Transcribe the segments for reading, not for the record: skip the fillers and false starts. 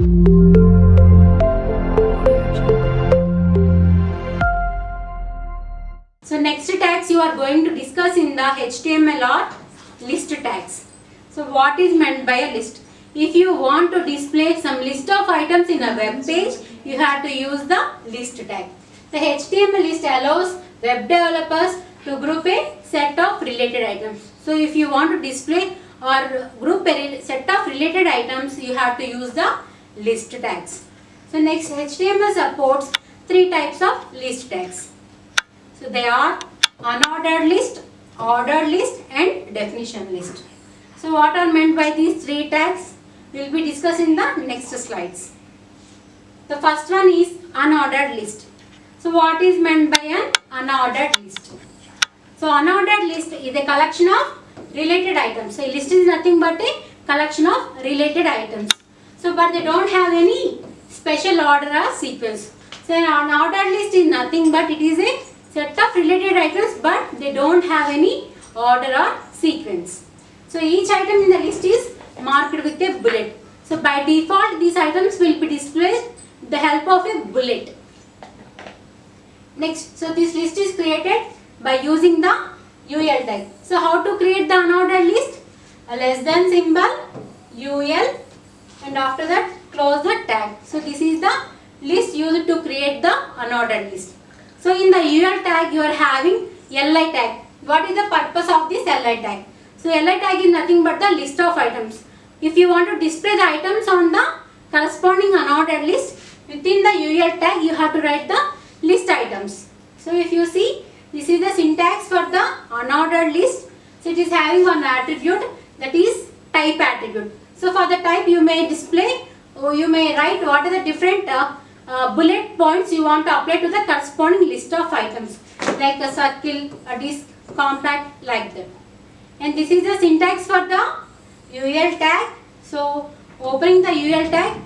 So next tags you are going to discuss in the HTML are list tags. So what is meant by a list? If you want to display some list of items in a web page, you have to use the list tag. The HTML list allows web developers to group a set of related items. So if you want to display or group a set of related items, you have to use the list tags. So next, HTML supports three types of list tags. So they are unordered list, ordered list and definition list. So what are meant by these three tags? We will be discussing the next slides. The first one is unordered list. So what is meant by an unordered list? So unordered list is a collection of related items. So a list is nothing but a collection of related items. So but they don't have any special order or sequence. So an unordered list is nothing but it is a set of related items but they don't have any order or sequence. So each item in the list is marked with a bullet. So by default these items will be displayed with the help of a bullet. Next, so this list is created by using the UL tag. So how to create the unordered list? A less than symbol, UL and after that close the tag. So this is the list used to create the unordered list. So in the UL tag you are having LI tag. What is the purpose of this LI tag? So LI tag is nothing but the list of items. If you want to display the items on the corresponding unordered list, within the UL tag you have to write the list items. So if you see, this is the syntax for the unordered list. So it is having one attribute, that is type attribute. So for the type you may display or you may write what are the different bullet points you want to apply to the corresponding list of items, like a circle, a disk, compact, like that. And this is the syntax for the UL tag. So opening the UL tag,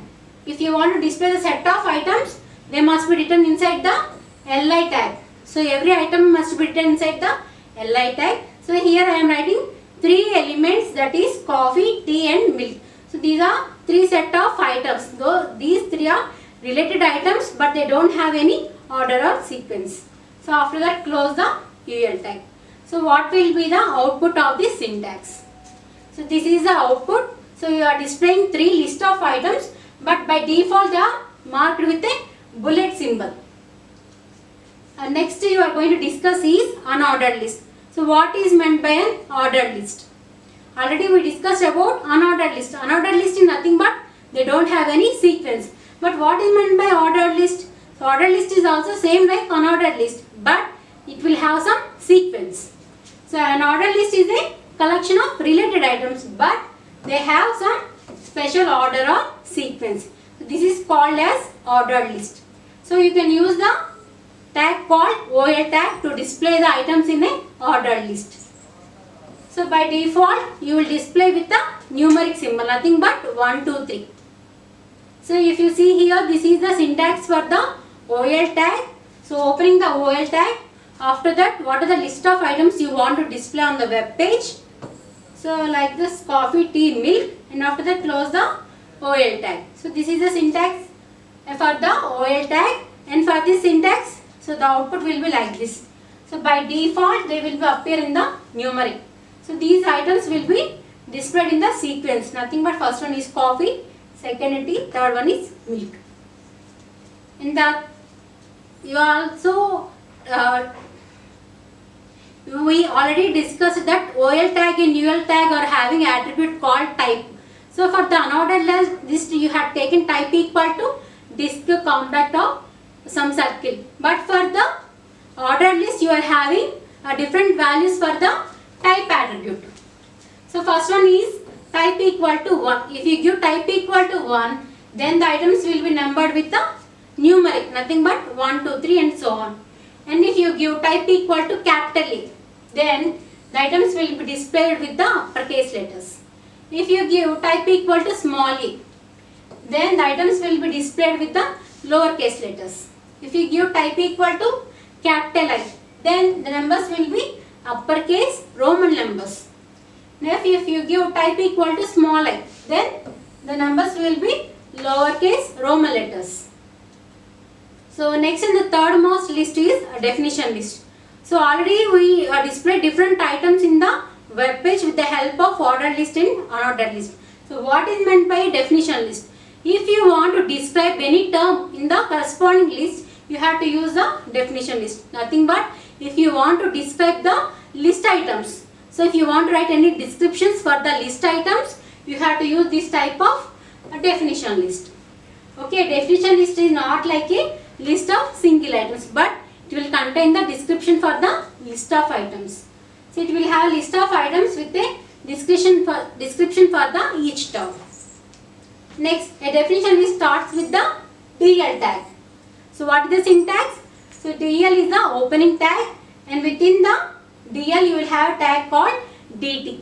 if you want to display the set of items, they must be written inside the LI tag. So every item must be written inside the LI tag. So here I am writing three elements, that is coffee, tea and milk. So these are three set of items. Though these three are related items but they don't have any order or sequence. So after that close the UL tag. So what will be the output of this syntax? So this is the output. So you are displaying three list of items but by default they are marked with a bullet symbol. Next you are going to discuss is unordered list. So what is meant by an ordered list? Already we discussed about unordered list. Unordered list is nothing but they don't have any sequence. But what is meant by ordered list? So ordered list is also same like unordered list but it will have some sequence. So an ordered list is a collection of related items but they have some special order or sequence. So this is called as ordered list. So you can use the tag called OL tag to display the items in a ordered list. So by default you will display with the numeric symbol, nothing but 1, 2, 3. So if you see here, this is the syntax for the OL tag. So opening the OL tag, after that what are the list of items you want to display on the web page. So like this coffee, tea, milk, and after that close the OL tag. So this is the syntax for the OL tag, and for this syntax, so the output will be like this. So by default they will be appear in the numeric. So these items will be displayed in the sequence, nothing but first one is coffee, second tea, third one is milk. In that you also we already discussed that OL tag and UL tag are having attribute called type. So for the unordered list you have taken type equal to disk, compact or some circle. But for the ordered list you are having different values for the type attribute. So first one is type equal to 1. If you give type equal to 1, then the items will be numbered with the numeric, nothing but 1, 2, 3 and so on. And if you give type equal to capital A, then the items will be displayed with the uppercase letters. If you give type equal to small a, then the items will be displayed with the lowercase letters. If you give type equal to capital I, then the numbers will be uppercase Roman numbers. Now if you give type equal to small I, then the numbers will be lowercase Roman letters. So next in the third most list is a definition list. So already we displayed different items in the web page with the help of ordered list and unordered list. So what is meant by a definition list? If you want to describe any term in the corresponding list, you have to use the definition list. Nothing but if you want to describe the list items. So if you want to write any descriptions for the list items, you have to use this type of definition list. Okay, definition list is not like a list of single items, but it will contain the description for the list of items. So it will have a list of items with a description for the each term. Next, a definition list starts with the DL tag. So what is the syntax? So DL is the opening tag, and within the DL you will have a tag called DT.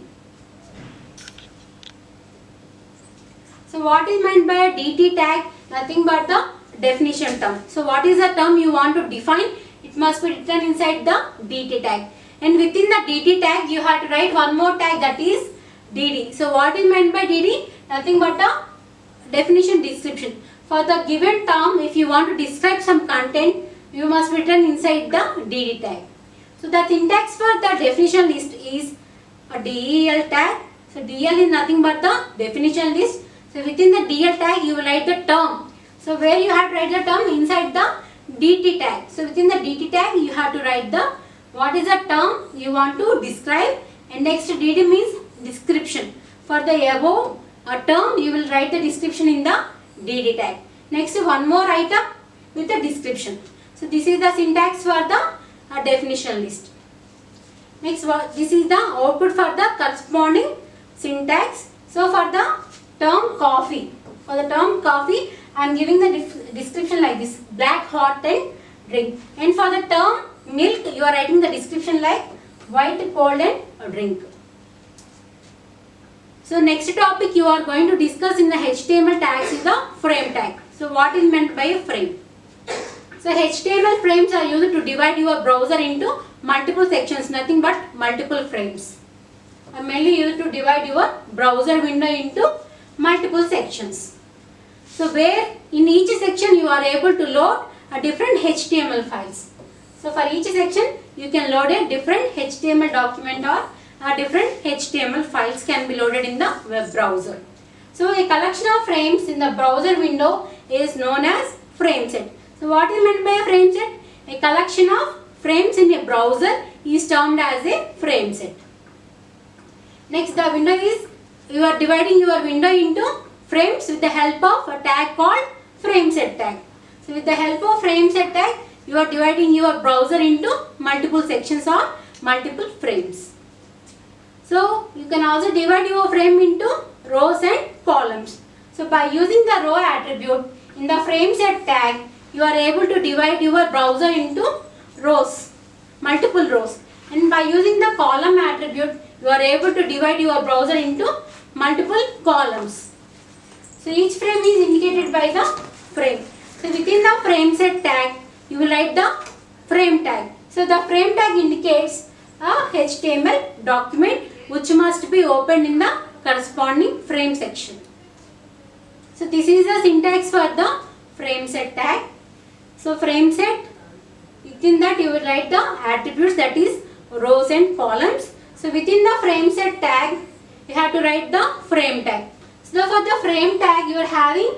So what is meant by a DT tag? Nothing but the definition term. So what is the term you want to define? It must be written inside the DT tag. And within the DT tag you have to write one more tag, that is DD. So what is meant by DD? Nothing but a definition description. For the given term, if you want to describe some content, you must written inside the DD tag. So the syntax for the definition list is a DEL tag. So DL is nothing but the definition list. So within the DL tag you will write the term. So where you have to write the term? Inside the DT tag. So within the DT tag you have to write the what is the term you want to describe, and next DD means description. For the above a term you will write the description in the DD tag. Next one more item with the description. So this is the syntax for the definition list. Next this is the output for the corresponding syntax. So for the term coffee, I am giving the description like this: black, hot and drink. And for the term milk you are writing the description like white, cold and drink. So next topic you are going to discuss in the HTML tags is the frame tag. So what is meant by a frame? So HTML frames are used to divide your browser into multiple sections, nothing but multiple frames. Are mainly used to divide your browser window into multiple sections. So where in each section you are able to load a different HTML files. So for each section you can load a different HTML document, or different HTML files can be loaded in the web browser. So a collection of frames in the browser window is known as frame set. So what is meant by a frame set? A collection of frames in a browser is termed as a frame set. Next, the window is, you are dividing your window into frames with the help of a tag called frame set tag. So with the help of frame set tag, you are dividing your browser into multiple sections or multiple frames. So you can also divide your frame into rows and columns. So by using the row attribute in the frame set tag, you are able to divide your browser into rows, multiple rows. And by using the column attribute, you are able to divide your browser into multiple columns. So each frame is indicated by the frame. So within the frame set tag, you will write the frame tag. So the frame tag indicates a HTML document which must be opened in the corresponding frame section. So this is the syntax for the frame set tag. So frame set, within that you will write the attributes, that is rows and columns. So within the frame set tag, you have to write the frame tag. So for the frame tag, you are having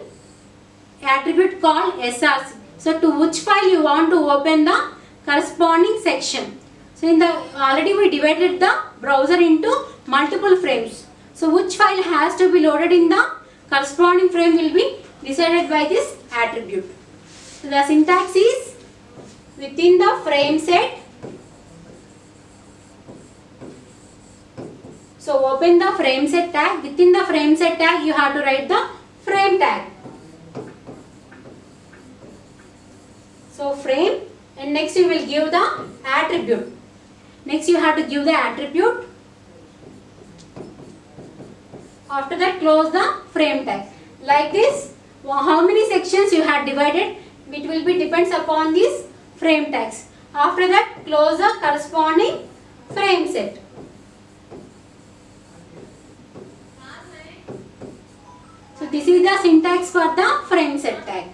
attribute called src. So to which file you want to open the corresponding section. So in the already we divided the browser into multiple frames. So which file has to be loaded in the corresponding frame will be decided by this attribute. So the syntax is within the frame set. So open the frame set tag. Within the frame set tag, you have to write the frame tag. So frame, and next you will give the attribute. Next you have to give the attribute. After that, close the frame tag. Like this, how many sections you have divided, it will be depends upon these frame tags. After that, close the corresponding frame set. So this is the syntax for the frame set tag.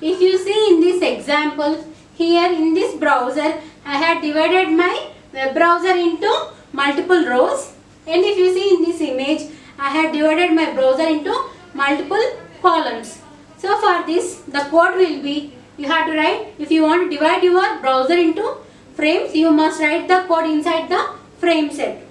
If you see in this example, here in this browser, I had divided my web browser into multiple rows, and if you see in this image, I had divided my browser into multiple columns. So for this, the code will be, you have to write, if you want to divide your browser into frames, you must write the code inside the frame set.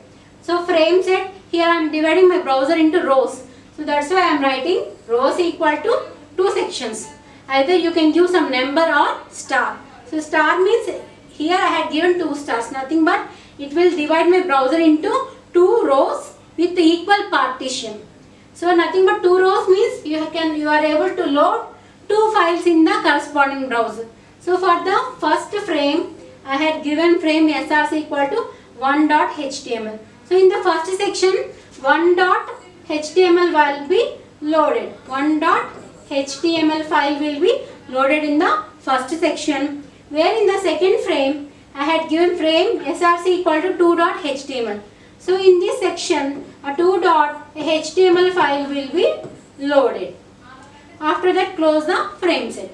So frame set, here I am dividing my browser into rows. So that's why I am writing rows equal to 2 sections. Either you can give some number or star. So star means here I had given 2 stars, nothing but it will divide my browser into 2 rows with equal partition. So nothing but 2 rows means you are able to load 2 files in the corresponding browser. So for the first frame, I had given frame src equal to 1.html. So in the first section, 1.html will be loaded. 1.html file will be loaded in the first section, where in the second frame, I had given frame src equal to 2.html. So in this section, a 2.html file will be loaded. After that, close the frame set.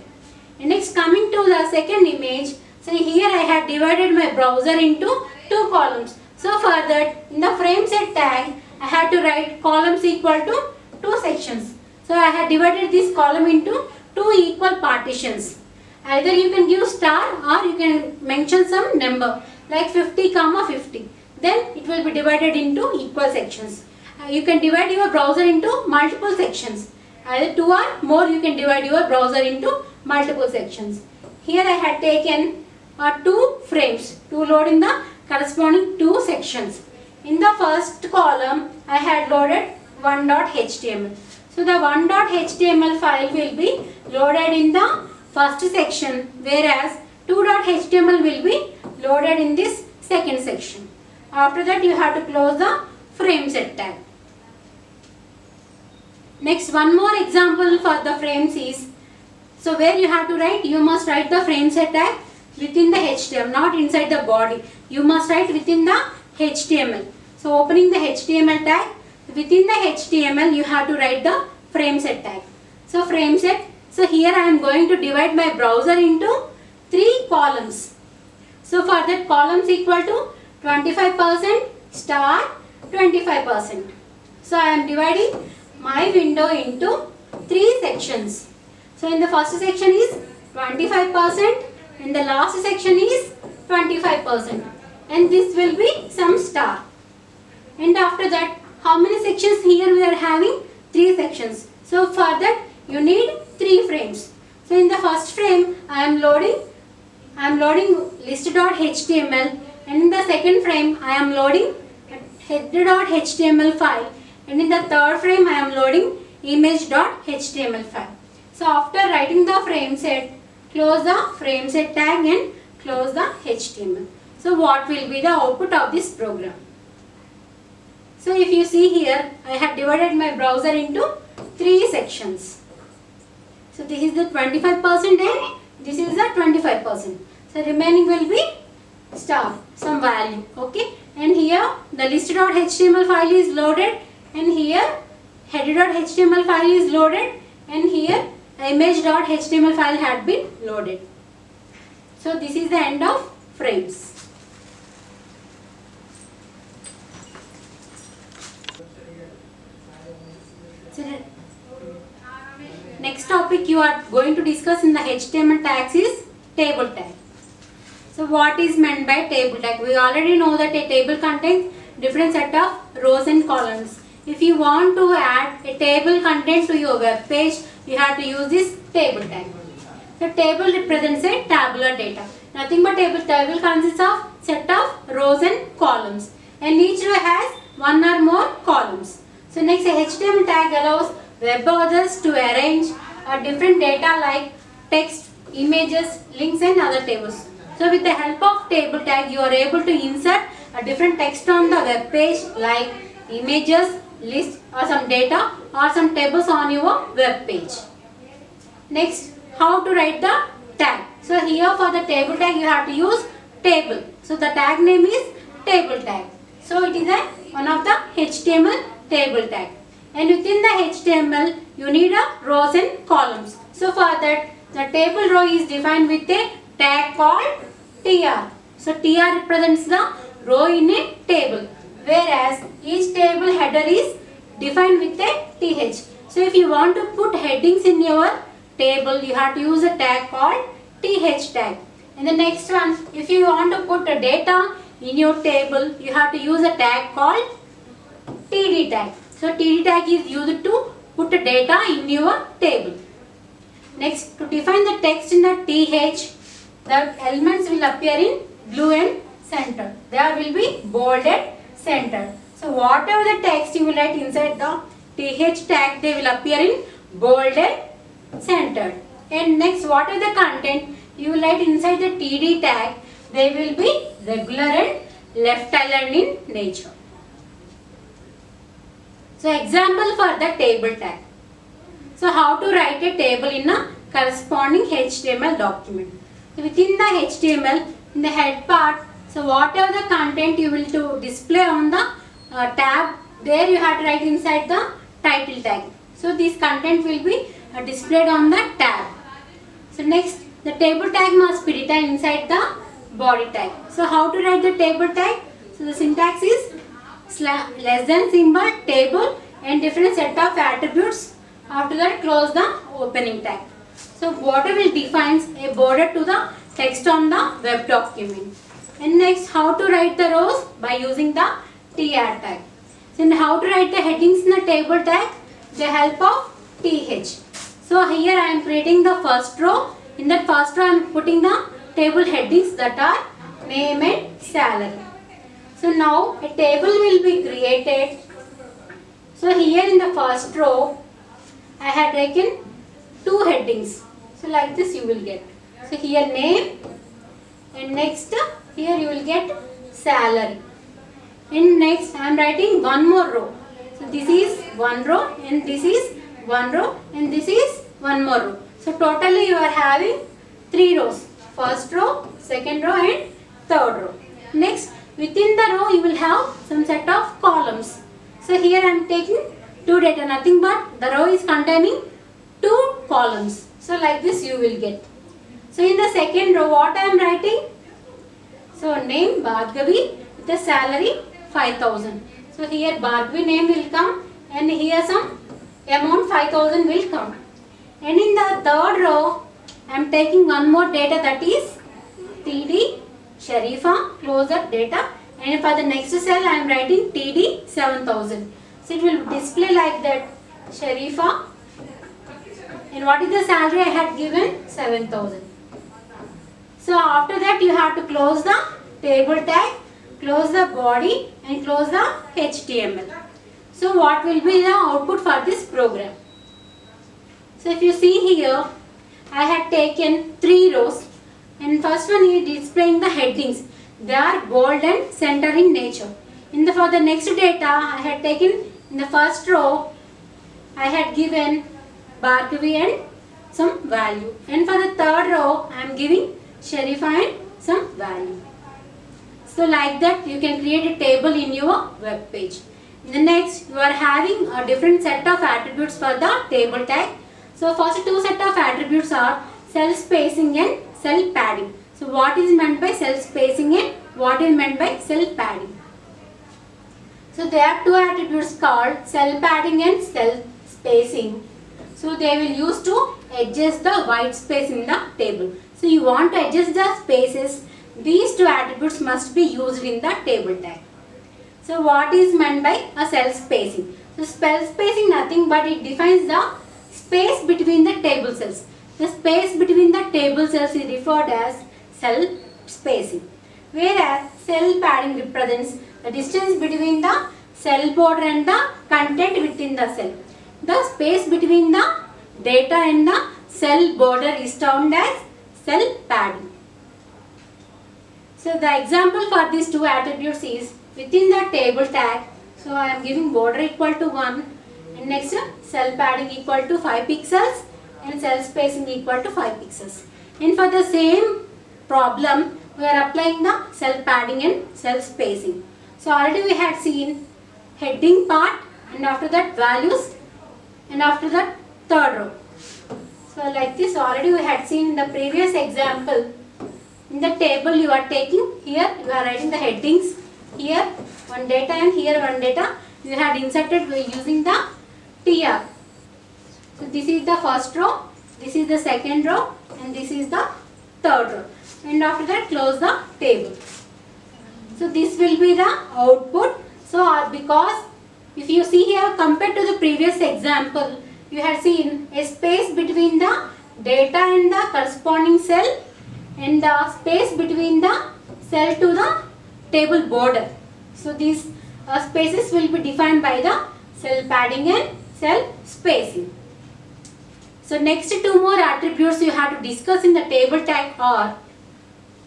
And next, coming to the second image, so here I had divided my browser into 2 columns. So for that, in the frame set tag, I had to write columns equal to 2 sections. So I had divided this column into 2 equal partitions. Either you can give star or you can mention some number like 50, 50. Then it will be divided into equal sections. You can divide your browser into multiple sections. Either 2 or more, you can divide your browser into multiple sections. Here I had taken 2 frames to load in the corresponding 2 sections. In the first column, I had loaded 1.html. So the 1.html file will be loaded in the first section, whereas 2.html will be loaded in this second section. After that, you have to close the frame set tag. Next, one more example for the frames is, so where you have to write, you must write the frame set tag within the HTML, not inside the body. You must write within the HTML. So opening the HTML tag, within the HTML you have to write the frame set tag. So frame set, so here I am going to divide my browser into 3 columns. So for that, columns equal to 25% star 25%. So I am dividing my window into 3 sections. So in the first section is 25% and the last section is 25%, and this will be some star. And after that, how many sections here we are having? 3 sections. So for that, you need 3 frames. So in the first frame, I am loading list.html, and in the second frame, I am loading header.html file, and in the third frame, I am loading image.html file. So after writing the frame set, close the frame set tag and close the HTML. So what will be the output of this program? So if you see here, I have divided my browser into 3 sections. So this is the 25% and this is the 25%. So remaining will be star, some value, okay. And here the list.html file is loaded, and here header.html file is loaded, and here image.html file had been loaded. So this is the end of frames. So next topic you are going to discuss in the HTML tags is table tag. So what is meant by table tag? We already know that a table contains different set of rows and columns. If you want to add a table content to your web page, you have to use this table tag. The table represents a tabular data. Nothing but table consists of set of rows and columns, and each row has 1 or more columns. So next, a HTML tag allows web browsers to arrange different data like text, images, links and other tables. So with the help of table tag, you are able to insert a different text on the web page like images, lists or some data or some tables on your web page. Next, how to write the tag. So here for the table tag you have to use table. So the tag name is table tag. So it is one of the HTML table tag. and within the HTML you need a rows and columns. So for that the table row is defined with a tag called tr. So tr represents the row in a table, whereas each table header is defined with a th. So if you want to put headings in your table, you have to use a tag called th tag. And the next one, if you want to put a data in your table, you have to use a tag called td tag. So td tag is used to put the data in your table. Next, to define the text in the th, the elements will appear in blue and center. There will be bolded, centered. So whatever the text you will write inside the th tag, they will appear in bolded, centered. And next, whatever the content you will write inside the td tag, they will be regular and left aligned in nature. So example for the table tag. So how to write a table in a corresponding HTML document. So within the HTML, in the head part, so whatever the content you will to display on the tab, there you have to write inside the title tag. So this content will be displayed on the tab. So next, the table tag must be written inside the body tag. So how to write the table tag? So the syntax is less than symbol, table, and different set of attributes. After that, close the opening tag. So border will defines a border to the text on the web document. And next, how to write the rows? By using the tr tag. So and how to write the headings in the table tag? With the help of th. So here I am creating the first row. In that first row I am putting the table headings that are name and salary. So now a table will be created. So here in the first row I had taken two headings. So like this you will get. So here name, and next here you will get salary. And next I am writing one more row. So this is one row, and this is one row, and this is one more row. So totally you are having three rows. First row, second row, and third row. Next, within the row you will have some set of columns. So here I am taking two data, nothing but the row is containing two columns. So like this you will get. So in the second row what I am writing? So name Bhargavi with the salary 5,000. So here Bhargavi name will come, and here some amount 5,000 will come. And in the third row I am taking one more data, that is TD Sharifa, close that data, and for the next cell I am writing TD 7,000. So it will display like that, Sharifa, and what is the salary I had given? 7,000. So after that you have to close the table tag, close the body, and close the HTML. So what will be the output for this program? So if you see here, I had taken three rows, and first one is displaying the headings. They are bold and center in nature. For the next data, I had taken in the first row, I had given Bhargavi and some value. And for the third row, I am giving Sharifa and some value. So like that, you can create a table in your web page. In the next, you are having a different set of attributes for the table tag. So first two set of attributes are cell spacing and cell padding. So what is meant by cell spacing and what is meant by cell padding? So there are two attributes called cell padding and cell spacing. So they will use to adjust the white space in the table. So you want to adjust the spaces, these two attributes must be used in the table tag. So what is meant by a cell spacing? So cell spacing nothing but it defines the space between the table cells. The space between the table cells is referred as cell spacing. Whereas cell padding represents the distance between the cell border and the content within the cell. The space between the data and the cell border is termed as cell padding. So the example for these two attributes is within the table tag. So I am giving border equal to 1, and next cell padding equal to 5 pixels and cell spacing equal to 5 pixels. And for the same problem, we are applying the cell padding and cell spacing. So already we had seen heading part and after that values, and after that third row. So like this already we had seen in the previous example. In the table you are taking, here you are writing the headings, here one data and here one data you had inserted by using the TR. So this is the first row, this is the second row, and this is the third row, and after that close the table. So this will be the output. So because if you see here compared to the previous example, you have seen a space between the data and the corresponding cell and the space between the cell to the table border. So these spaces will be defined by the cell padding and cell spacing. So next two more attributes you have to discuss in the table tag are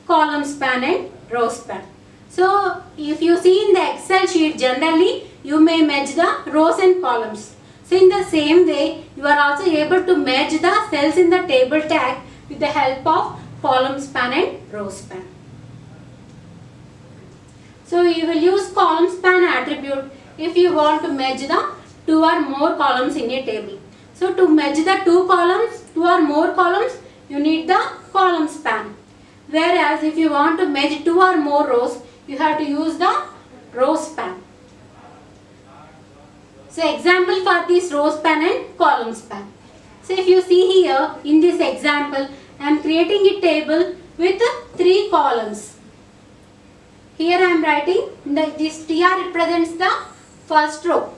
column span and row span. So if you see in the Excel sheet, generally you may merge the rows and columns. So in the same way you are also able to merge the cells in the table tag with the help of column span and row span. So you will use column span attribute if you want to merge the two or more columns in a table. So to merge the two or more columns, you need the column span. Whereas if you want to merge two or more rows, you have to use the row span. So example for this row span and column span. So if you see here in this example, I am creating a table with 3 columns. Here I am writing this TR represents the first row.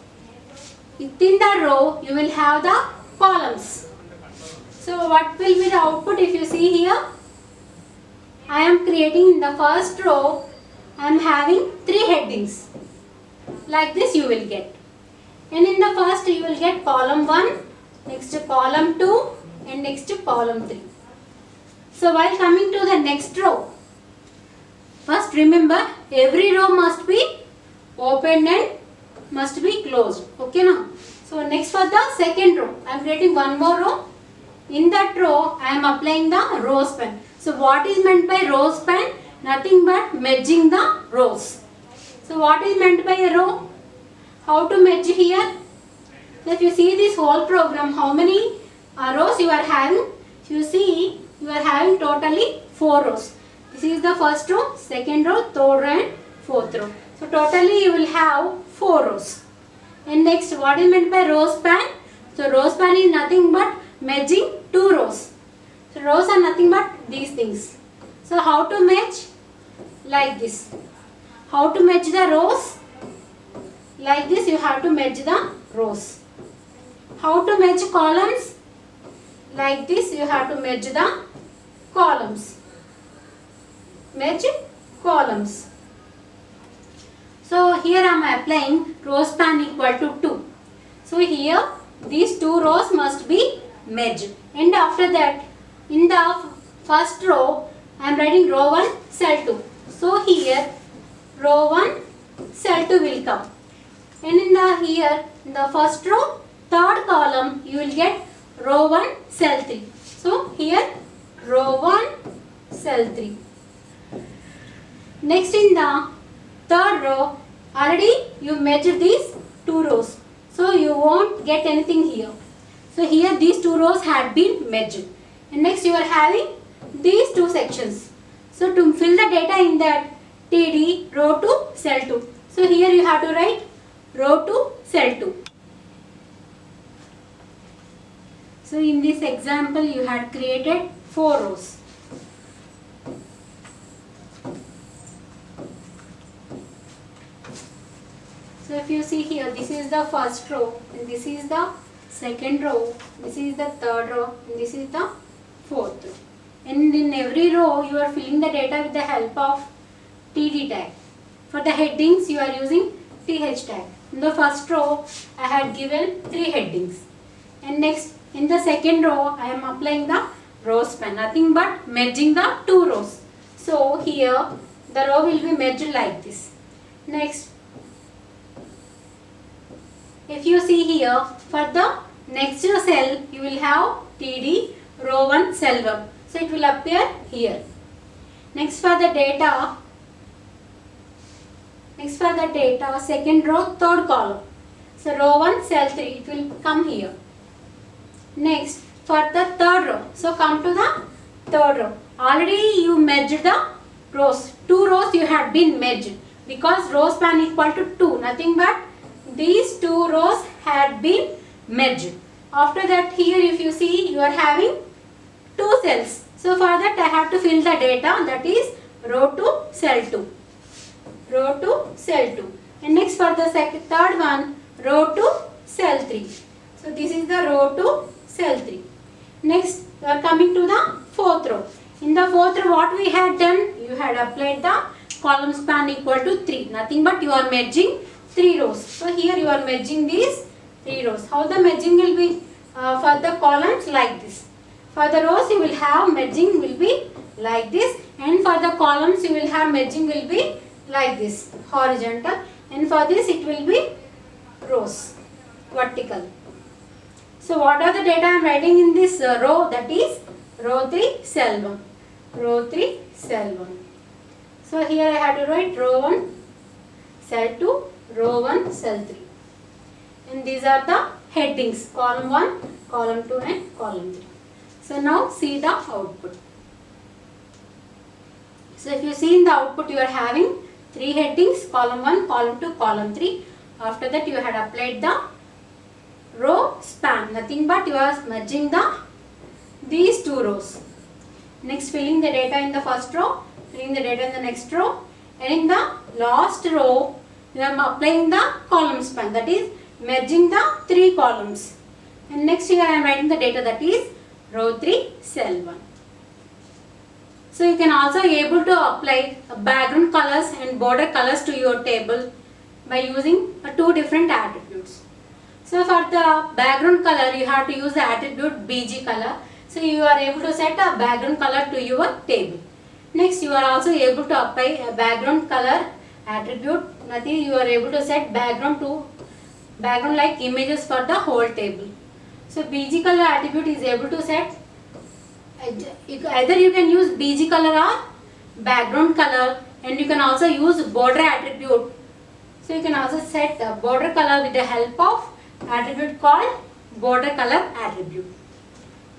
Within the row you will have the columns. So what will be the output if you see here? I am creating in the first row, I am having 3 headings. Like this you will get. And in the first you will get column 1, next column 2 and next column 3. So while coming to the next row, first remember every row must be opened and must be closed. Okay now. So next for the second row, I am creating one more row. In that row I am applying the row span. So what is meant by row span? Nothing but merging the rows. So what is meant by a row? How to merge here? So if you see this whole program, how many rows you are having? You see you are having totally 4 rows. This is the first row, second row, third row and fourth row. So totally you will have 4 rows. And next, what is meant by row span? So row span is nothing but merging 2 rows. So rows are nothing but these things. So how to merge? Like this. How to merge the rows? Like this you have to merge the rows. How to merge columns? Like this you have to merge the columns. Merge columns. So here I am applying row span equal to 2. So here these 2 rows must be merged. And after that in the first row I am writing row 1 cell 2. So here row 1 cell 2 will come. And in the first row, third column you will get row 1 cell 3. So here row 1 cell 3. Next in the third row, already you measured these 2 rows. So you won't get anything here. So here these 2 rows had been measured. And next you are having these 2 sections. So to fill the data in that TD row 2 cell 2. So here you have to write row 2 cell 2. So in this example you had created 4 rows. So if you see here, this is the first row and this is the second row, this is the third row and this is the fourth row. And in every row you are filling the data with the help of TD tag. For the headings you are using TH tag. In the first row I had given 3 headings. And next in the second row I am applying the row span, nothing but merging the 2 rows. So here the row will be merged like this. Next, if you see here, for the next cell you will have TD row 1 cell 1. So it will appear here. Next for the data, second row, third column. So row 1, cell 3, it will come here. Next, for the third row, so come to the third row. Already you merged the rows. 2 rows you had been merged because row span equal to 2. Nothing but these 2 rows had been merged. After that, here if you see, you are having 2 cells. So for that I have to fill the data, that is row to cell 2. Row to cell 2. And next for the third one, row to cell 3. So this is the row to cell 3. Next we are coming to the fourth row. In the fourth row what we had done? You had applied the column span equal to 3. Nothing but you are merging 3 rows. So here you are merging these 3 rows. How the merging will be? For the columns like this. For the rows you will have merging will be like this, and for the columns you will have merging will be like this, horizontal, and for this it will be rows, vertical. So what are the data I am writing in this row? That is row 3 cell 1. Row 3 cell 1. So here I have to write row 1 cell 2, row 1 cell 3. And these are the headings, column 1, column 2 and column 3. So now see the output. So if you see in the output you are having 3 headings, column 1, column 2, column 3. After that you had applied the row span. Nothing but you are merging these 2 rows. Next filling the data in the first row, filling the data in the next row, and in the last row you are applying the column span, that is merging the 3 columns. And next here I am writing the data, that is row 3 cell 1. So you can also able to apply background colors and border colors to your table by using 2 different attributes. So for the background color you have to use the attribute BG color. So you are able to set a background color to your table. Next you are also able to apply a background color attribute. Nothing, you are able to set background like images for the whole table. So BG color attribute is able to set, either you can use BG color or background color, and you can also use border attribute. So you can also set the border color with the help of attribute called border color attribute.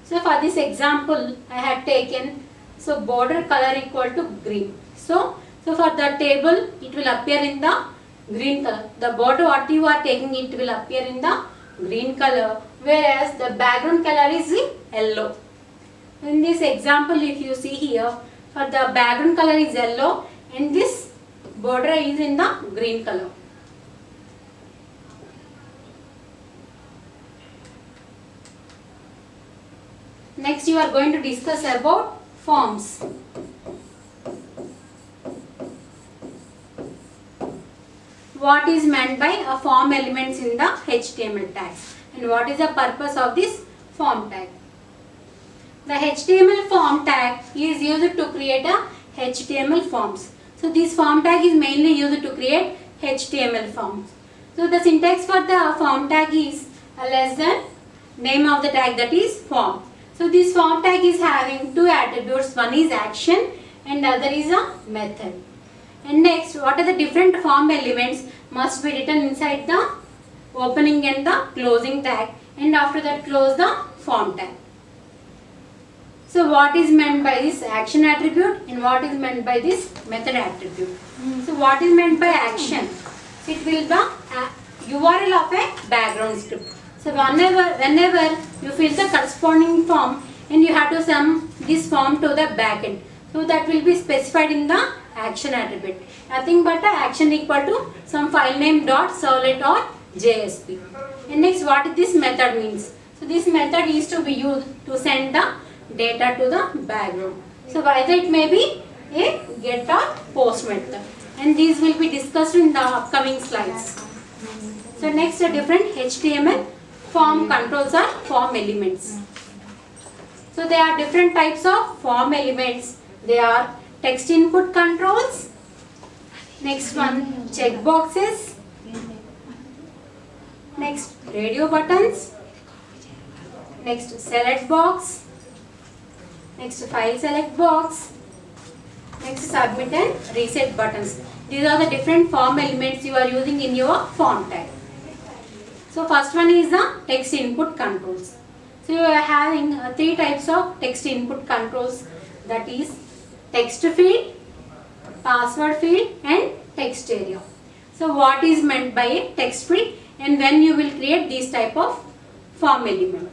So for this example I had taken, so border color equal to green. So for the table it will appear in the green color. The border what you are taking, it will appear in the green color, whereas the background color is yellow. In this example if you see here, for the background color is yellow and this border is in the green color. Next you are going to discuss about forms. What is meant by a form elements in the HTML tags, and what is the purpose of this form tag? The HTML form tag is used to create a HTML forms. So this form tag is mainly used to create HTML forms. So the syntax for the form tag is less than name of the tag, that is form. So this form tag is having 2 attributes, one is action and other is a method. And next, what are the different form elements must be written inside the opening and the closing tag, and after that close the form tag. So what is meant by this action attribute and what is meant by this method attribute? So what is meant by action? So it will be the URL of a background script. So whenever you fill the corresponding form and you have to sum this form to the backend. So that will be specified in the action attribute. Nothing but a action equal to some file name dot servlet or JSP. And next, what this method means? So this method is to be used to send the data to the background. So either it may be a get or post method, and these will be discussed in the upcoming slides. So next, a different HTML form controls or form elements. So there are different types of form elements. They are text input controls, next one checkboxes, next radio buttons, next select box, next file select box, next submit and reset buttons. These are the different form elements you are using in your form tag. So first one is the text input controls. So you are having three types of text input controls, that is text field, password field and text area. So what is meant by a text field and when you will create this type of form element.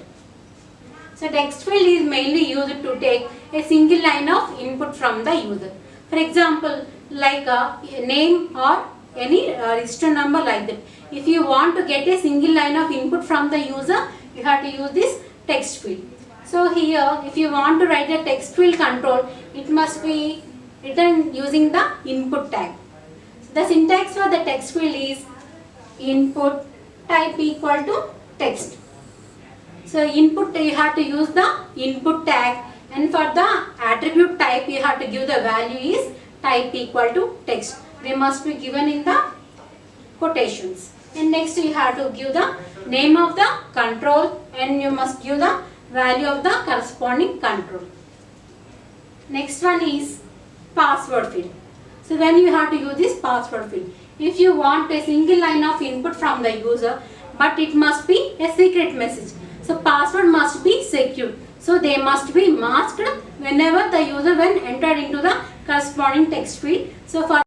So text field is mainly used to take a single line of input from the user. For example, like a name or any register number like that. If you want to get a single line of input from the user, you have to use this text field. So here, if you want to write a text field control, it must be written using the input tag. So the syntax for the text field is input type equal to text. So input, you have to use the input tag, and for the attribute type you have to give the value is type equal to text. They must be given in the quotations. And next you have to give the name of the control and you must give the value of the corresponding control. Next one is password field. So then you have to use this password field. If you want a single line of input from the user, but it must be a secret message. So password must be secure. So they must be masked whenever the user when entered into the corresponding text field. So for